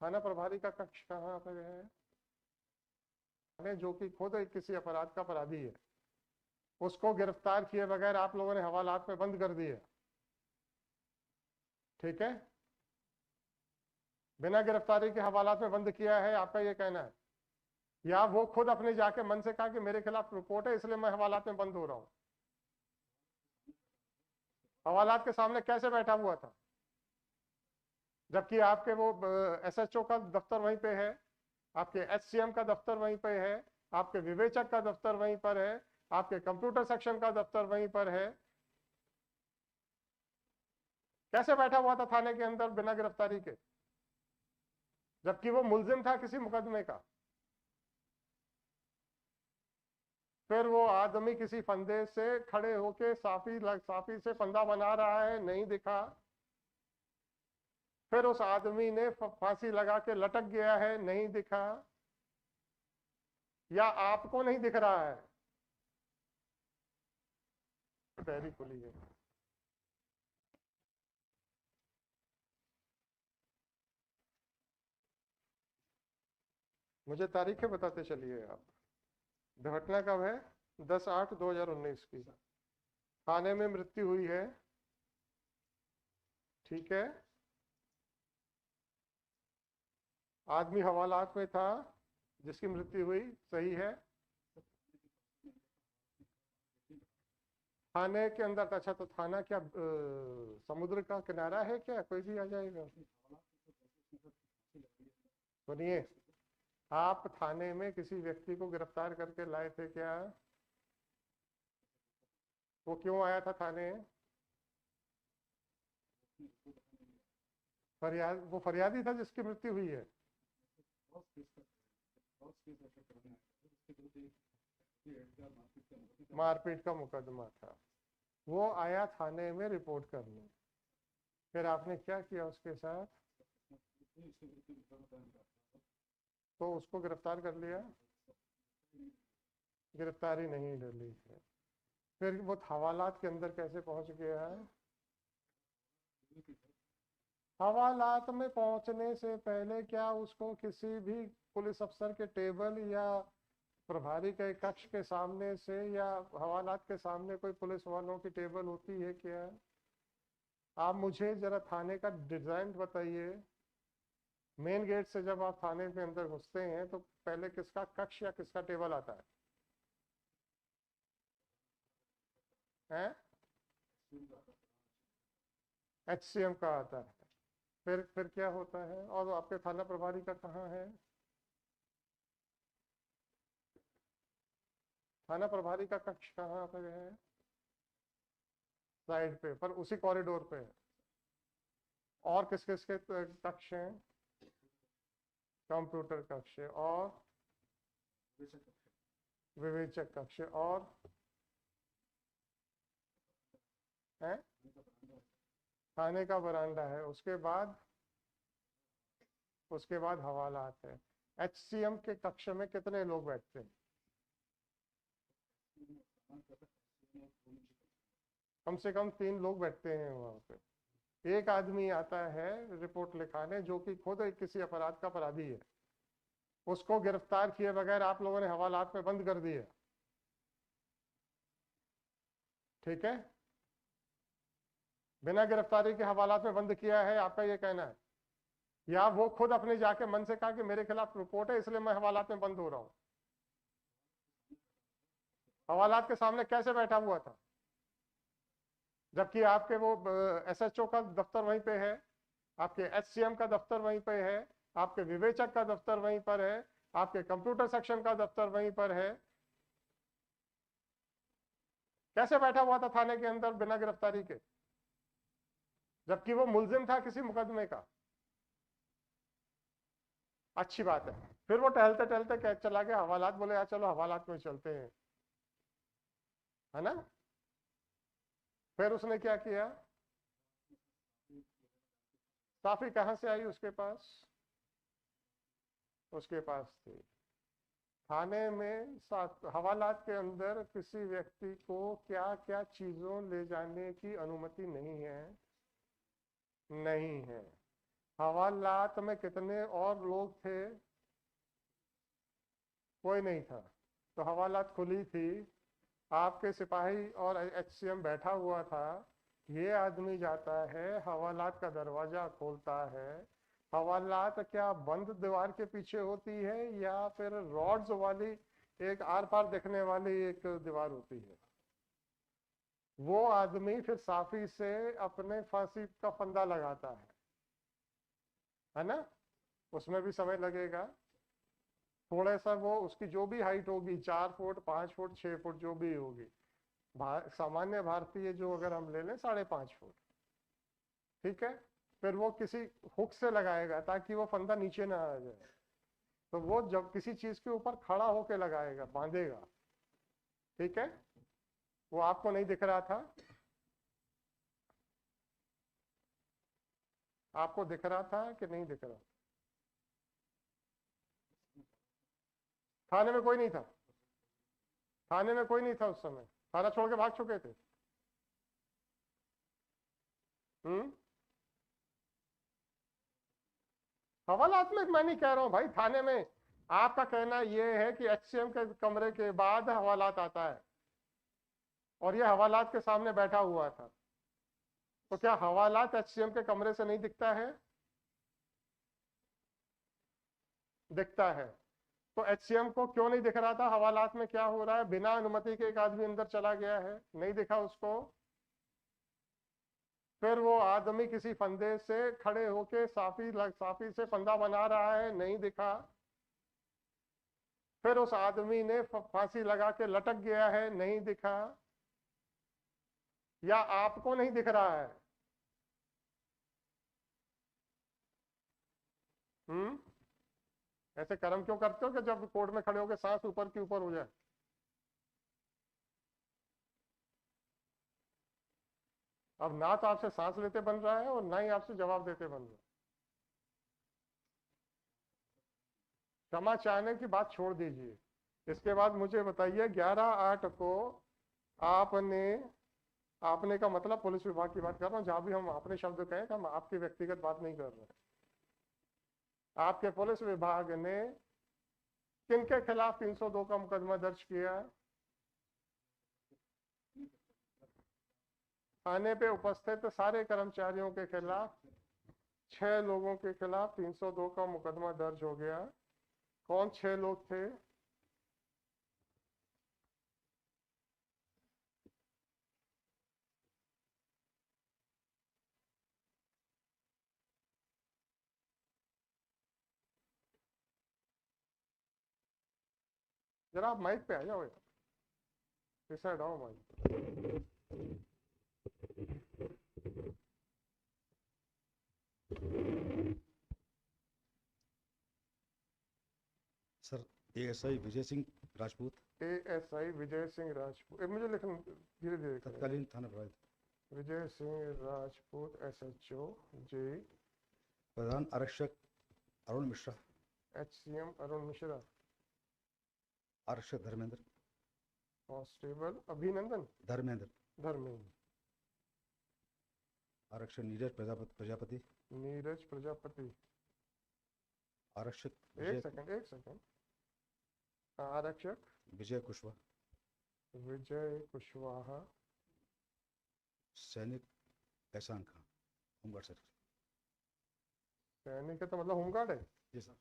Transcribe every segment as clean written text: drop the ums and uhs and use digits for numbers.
थाना प्रभारी का कक्ष कहाँ पर है? जो कि खुद किसी अपराध का अपराधी है, उसको गिरफ्तार किए बगैर आप लोगों ने हवालात में बंद कर दिए। ठीक है, बिना गिरफ्तारी के हवालात में बंद किया है, आपका ये कहना है? या वो खुद अपने जाके मन से कहा कि मेरे खिलाफ रिपोर्ट है इसलिए मैं हवालात में बंद हो रहा हूं? हवालात के सामने कैसे बैठा हुआ था, जबकि आपके वो एसएचओ का दफ्तर वहीं पे है, आपके एचसीएम का दफ्तर वहीं पे है, आपके विवेचक का दफ्तर वहीं पर है, आपके कंप्यूटर सेक्शन का दफ्तर वहीं पर है? कैसे बैठा हुआ था थाने के अंदर बिना गिरफ्तारी के, जबकि वो मुलजिम था किसी मुकदमे का? फिर वो आदमी किसी फंदे से खड़े होके साफी से फंदा बना रहा है, नहीं दिखा। फिर उस आदमी ने फांसी लगा के लटक गया है, नहीं दिखा। या आपको नहीं दिख रहा है? डायरी खुली है। मुझे तारीखें बताते चलिए आप। घटना कब है? 10/8/2019 की। थाने में मृत्यु हुई है, ठीक है। आदमी हवालात में था जिसकी मृत्यु हुई, सही है। थाने के अंदर था। अच्छा, तो थाना क्या समुद्र का किनारा है क्या? कोई भी आ जाएगा? सुनिए, आप थाने में किसी व्यक्ति को गिरफ्तार करके लाए थे क्या? वो क्यों आया था थाने? फरियाद, वो फरियादी था जिसकी मृत्यु हुई है? मारपीट का मुकदमा था। वो आया थाने में रिपोर्ट करने, फिर आपने क्या किया उसके साथ? तो उसको गिरफ्तार कर लिया? गिरफ्तारी नहीं डली है। फिर वो हवालात के अंदर कैसे पहुंच गया है? हवालात में पहुंचने से पहले क्या उसको किसी भी पुलिस अफसर के टेबल या प्रभारी के कक्ष के सामने से या हवालात के सामने कोई पुलिस वालों की टेबल होती है क्या? आप मुझे जरा थाने का डिजाइन बताइए। मेन गेट से जब आप थाने के अंदर घुसते हैं तो पहले किसका कक्ष या किसका टेबल आता है? हैं? एचसीएम का आता है। फिर क्या होता है? और आपके थाना प्रभारी का कहाँ है? थाना प्रभारी का कक्ष कहाँ पर है? साइड पे, पर उसी कॉरिडोर पे है। और किस किस के कक्ष हैं? कंप्यूटर कक्ष और विवेचक कक्ष और है थाने का बरामदा है। उसके बाद हवालात है। एचसीएम के कक्ष में कितने लोग बैठते हैं? कम से कम 3 लोग बैठते हैं वहां पे। एक आदमी आता है रिपोर्ट लिखाने जो कि खुद किसी अपराध का अपराधी है, उसको गिरफ्तार किए बगैर आप लोगों ने हवालात में बंद कर दिए। ठीक है, बिना गिरफ्तारी के हवालात में बंद किया है, आपका ये कहना है? या वो खुद अपने जाके मन से कहा कि मेरे खिलाफ रिपोर्ट है इसलिए मैं हवालात में बंद हो रहा हूं? हवालात के सामने कैसे बैठा हुआ था, जबकि आपके वो एसएचओ का दफ्तर वहीं पे है, आपके एचसीएम का दफ्तर वहीं पे है, आपके विवेचक का दफ्तर वहीं पर है, आपके कंप्यूटर सेक्शन का दफ्तर वहीं पर है? कैसे बैठा हुआ था थाने के अंदर बिना गिरफ्तारी के, जबकि वो मुलजिम था किसी मुकदमे का? अच्छी बात है। फिर वो टहलते टहलते चला गया हवालात, बोले यार चलो हवालात में चलते हैं, है ना? फिर उसने क्या किया? साफी कहां से आई उसके पास? उसके पास थी। थाने में हवालात के अंदर किसी व्यक्ति को क्या क्या चीजों ले जाने की अनुमति नहीं है? नहीं है। हवालात में कितने और लोग थे? कोई नहीं था। तो हवालात खुली थी, आपके सिपाही और एचसीएम बैठा हुआ था। ये आदमी जाता है, हवालात का दरवाजा खोलता है। हवालात क्या बंद दीवार के पीछे होती है या फिर रॉड्स वाली एक आर पार देखने वाली एक दीवार होती है? वो आदमी फिर साफी से अपने फांसी का फंदा लगाता है ना? उसमें भी समय लगेगा थोड़ा सा। वो उसकी जो भी हाइट होगी, 4 फुट 5 फुट 6 फुट जो भी होगी, सामान्य भारतीय जो अगर हम ले लें 5.5 फुट, ठीक है। फिर वो किसी हुक से लगाएगा ताकि वो फंदा नीचे ना आ जाए। तो वो जब किसी चीज के ऊपर खड़ा होके लगाएगा, बांधेगा, ठीक है। वो आपको नहीं दिख रहा था? आपको दिख रहा था कि नहीं दिख रहा? थाने में कोई नहीं था? थाने में कोई नहीं था उस समय? थाना छोड़ के भाग चुके थे? हम्म। हवालात में मैं नहीं कह रहा हूं भाई, थाने में। आपका कहना यह है कि एचसीएम के कमरे के बाद हवालात आता है और ये हवालात के सामने बैठा हुआ था। तो क्या हवालात एचसीएम के कमरे से नहीं दिखता है? दिखता है। तो एचसीएम को क्यों नहीं दिख रहा था हवालात में क्या हो रहा है? बिना अनुमति के एक आदमी अंदर चला गया है, नहीं दिखा उसको। फिर वो आदमी किसी फंदे से खड़े होके साफी से फंदा बना रहा है, नहीं दिखा। फिर उस आदमी ने फांसी लगा के लटक गया है, नहीं दिखा। या आपको नहीं दिख रहा है? हम्म। ऐसे कर्म क्यों करते हो कि जब कोर्ट में खड़े होकर सांस ऊपर की ऊपर हो जाए? अब ना तो आपसे सांस लेते बन रहा है और ना ही आपसे जवाब देते बन रहा है। क्षमा चाहने की बात छोड़ दीजिए। इसके बाद मुझे बताइए, 11/8 को आपने आपने का मतलब पुलिस विभाग की बात कर रहा हूँ, जहां भी हम आपने शब्द कहे हम आपकी व्यक्तिगत बात नहीं कर रहे। आपके पुलिस विभाग ने किनके खिलाफ 302 का मुकदमा दर्ज किया? थाने पे उपस्थित सारे कर्मचारियों के खिलाफ, 6 लोगों के खिलाफ 302 का मुकदमा दर्ज हो गया। कौन 6 लोग थे? जरा आप माइक पे आ जाओ यार, इस साइड आओ mic. Sir ASI Vijay Singh Rajput, ASI Vijay Singh Rajput, मुझे लिखना धीरे धीरे करें। तत्कालीन थाना प्रभारी, विजय सिंह राजपूत एसएचओ जी। प्रधान आरक्षक अरुण मिश्रा, एचसीएम अरुण मिश्रा। आरक्षक धर्मेंद्र, कांस्टेबल अभिनंदन धर्मेंद्र, धर्मेंद्र। आरक्षक नीरज प्रजापति, नीरज प्रजापति। आरक्षक एक सेकंड। आरक्षक विजय कुशवाहा, विजय कुशवाहा। सैनिक एहसान खान, होमगार्ड सर। सैनिक है तो मतलब होमगार्ड है? जी सर।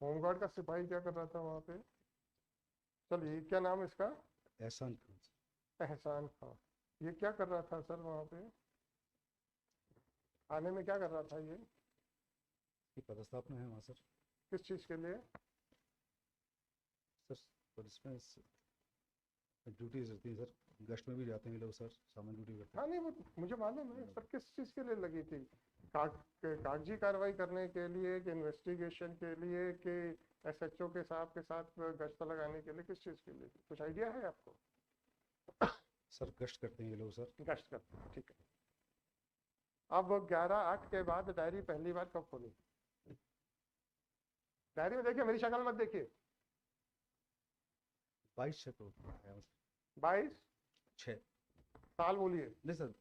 होमगार्ड का सिपाही क्या कर रहा था वहां पे? चलिए, क्या नाम है इसका? एहसान खान। एहसान खान। ये क्या कर रहा था सर वहां पे? आने में क्या कर रहा था ये? की पदस्थापना है वहाँ सर। किस चीज के लिए? सर पुलिस में ड्यूटीज रहती है सर, गश्त में भी जाते हैं ये लोग सर, सामान्य ड्यूटी करते हैं। हाँ नहीं, वो मुझे मालूम है सर। किस चीज के लिए लगी थी? कागजी कार्रवाई करने के लिए कि इन्वेस्टिगेशन के लिए कि एसएचओ के साहब के साथ गश्त लगाने के लिए? किस चीज के लिए? कुछ आइडिया है आपको? सर गश्त करते हैं ये लोग सर। गश्त करते हैं, ठीक है। अब 11/8 के बाद डायरी पहली बार कब खोली? डायरी में देखिए, मेरी शक्ल मत देखिए। 22 को 22/6। साल बोलिए। नहीं सर,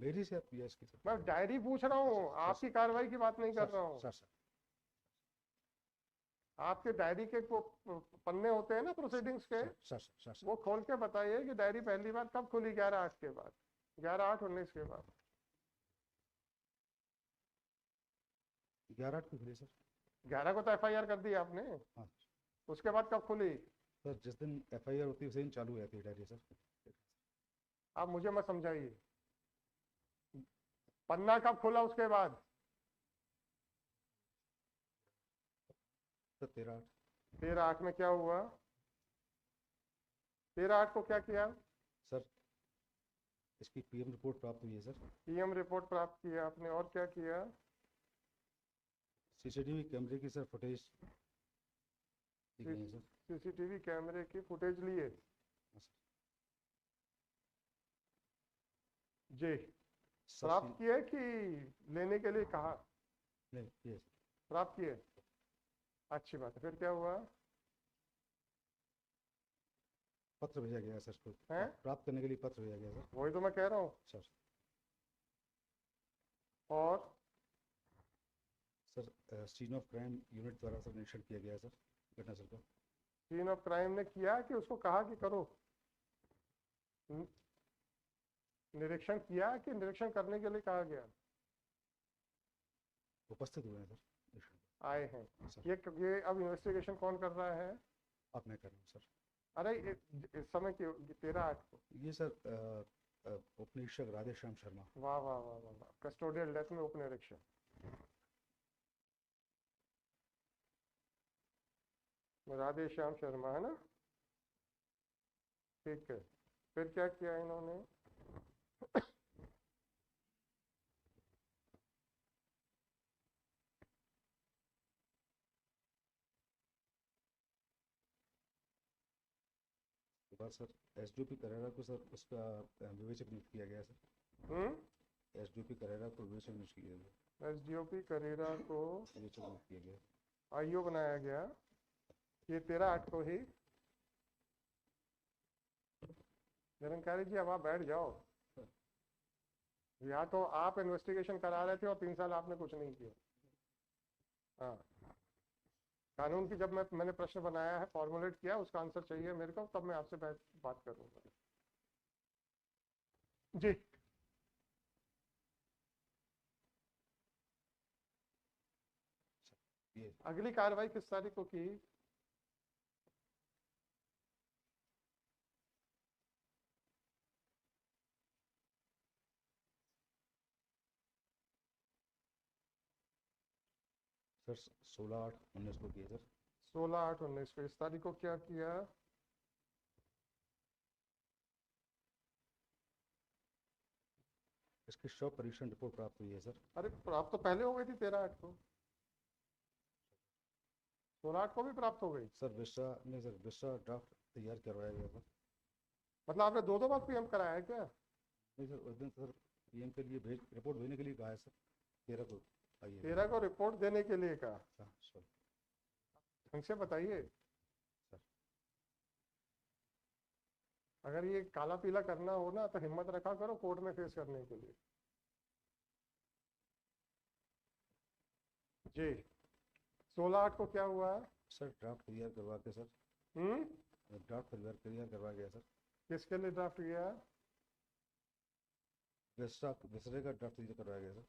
मेरी से आप यस की सर। मैं डायरी पूछ रहा हूँ, आपकी कार्रवाई की बात नहीं कर रहा हूँ। सर सर आपके डायरी के पन्ने होते हैं ना प्रोसीडिंग्स के, सर सर सर सर वो खोल के बताइए कि डायरी पहली बार कब खुली, 11/8 के बाद, 11/8/19 के बाद। 11/8 को खुली सर। 11 को तो FIR कर दी आपने, हाँ उसके बाद कब खुली? सर, जिस दिन FIR होती है उसी दिन चालू हो जाती है डायरी सर। आप मुझे मत समझाइए, पन्ना कब खुला उसके बाद? सर 13/8। 13/8 में क्या हुआ? 13/8 को क्या किया? सर इसकी PM रिपोर्ट प्राप्त हुई है सर। PM रिपोर्ट प्राप्त किया आपने, और क्या किया? CCTV कैमरे की सर फुटेज दी गई है सर। CCTV कैमरे की फुटेज लिए? हाँ सर। जी, सर प्राप्त किए कि लेने के लिए कहा? नहीं ये सर। प्राप्त किए, अच्छी बात है। फिर क्या हुआ? पत्र भेजा गया सर को, हैं? प्राप्त करने के लिए पत्र भेजा गया सर। वही तो मैं कह रहा हूँ। सर और sir scene of crime unit द्वारा सर निरीक्षण किया गया सर घटनास्थल का। सीन ऑफ क्राइम ने किया कि उसको कहा कि करो? निरीक्षण किया कि निरीक्षण करने के लिए कहा गया? उपस्थित हुए हैं सर निरीक्षण में। आए हैं। सर ये अब इन्वेस्टिगेशन कौन कर रहा है? अब मैं कर रहा हूँ सर। अरे इस समय की 13/8 को। ये सर उप निरीक्षक राधेश्याम शर्मा। वाह वाह वाह वाह वाह, कस्टोडियल डेथ में उप निरीक्षक राधेश्याम शर्मा है ना? ठीक है, फिर क्या किया इन्होंने? के बाद सर SDOP करेरा को सर उसका विवेचक नियुक्त किया गया सर। SDOP करेरा को विवेचक नियुक्त किया गया। SDOP करेरा को विवेचक नियुक्त किया गया। IO बनाया गया, ये 13/8 को ही। निरंकारी जी अब आप बैठ जाओ। या तो आप इन्वेस्टिगेशन करा रहे थे और 3 साल आपने कुछ नहीं किया। हाँ, कानून की जब मैंने प्रश्न बनाया है, फॉर्मुलेट किया, उसका आंसर चाहिए मेरे को, तब मैं आपसे बात करूंगा। जी, ये अगली कार्रवाई किस तारीख को की? सर 16/8/19 को किया सर। 16/8/19 को। इस तारीख को क्या किया? इसकी शव परीक्षण रिपोर्ट प्राप्त हुई है सर। अरे प्राप्त तो पहले हो गई थी 13/8 को, 16/8 को भी प्राप्त हो गई। सर विश्रा नहीं सर, विश्रा ड्राफ्ट तैयार करवाया गया था। मतलब आपने दो बार PM कराया है क्या? नहीं सर, उस दिन सर PM के लिए रिपोर्ट भेजने के लिए कहा है सर। 13 को आइए। 13 को रिपोर्ट देने के लिए कहा? हाँ सर। ढंग से बताइए। सर अगर ये काला पीला करना हो ना तो हिम्मत रखा करो कोर्ट में फेस करने के लिए। जी, 16/8 को क्या हुआ? सर ड्राफ्ट तैयार करवा के सर, ड्राफ्ट तैयार करवा गया सर। किसके लिए ड्राफ्ट किया? विसरे का ड्राफ्ट तैयार करवाया गया सर।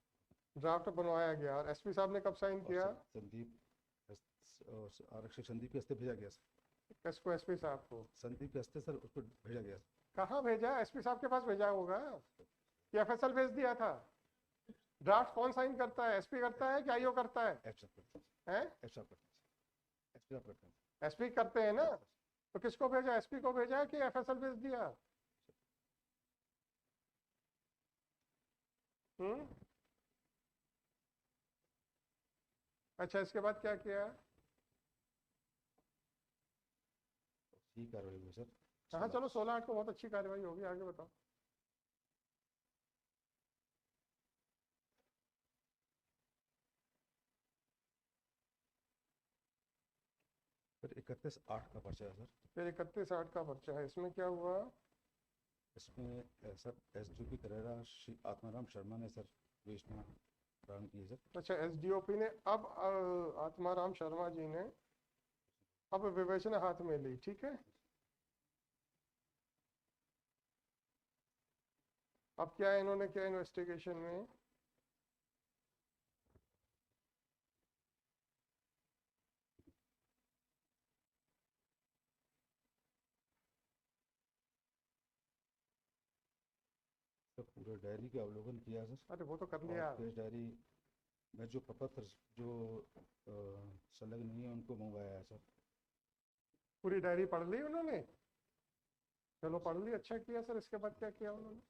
ड्राफ्ट बनवाया गया, और SP साहब ने कब साइन किया? आरक्षक संदीप के हस्ते भेजा गया सर। किसको? SP साहब को? संदीप के हस्ते सर उसको भेजा गया सर। कहाँ भेजा? SP साहब के पास भेजा होगा कि FSL भेज दिया था? ड्राफ्ट कौन साइन करता है? SP करता है कि IO करता है? SP करते हैं ना? तो किसको भेजा? SP को भेजा कि FSL भेज दिया? अच्छा, इसके बाद क्या किया? कार्रवाई हुई सर। हाँ चलो, 16/8 को बहुत अच्छी कार्रवाई होगी, आगे बताओ। फिर 31/8 का पर्चा है सर। फिर 31/8 का पर्चा है, इसमें क्या हुआ? इसमें सर एसडीओपी करेरा श्री आत्माराम शर्मा ने सर विवेचना प्रारंभ की है सर। अच्छा, एसडीओपी ने अब आत्माराम शर्मा जी ने अब विवेचना हाथ में ली, ठीक है। अब क्या इन्होंने किया इन्वेस्टिगेशन में, सर पूरे डायरी का अवलोकन किया सर, अरे वो तो कर और लिया। केस डायरी में जो प्रपत्र जो संलग्न नहीं है उनको मंगवाया है सर। पूरी डायरी पढ़ ली उन्होंने? चलो पढ़ ली, अच्छा किया सर। इसके बाद क्या किया उन्होंने?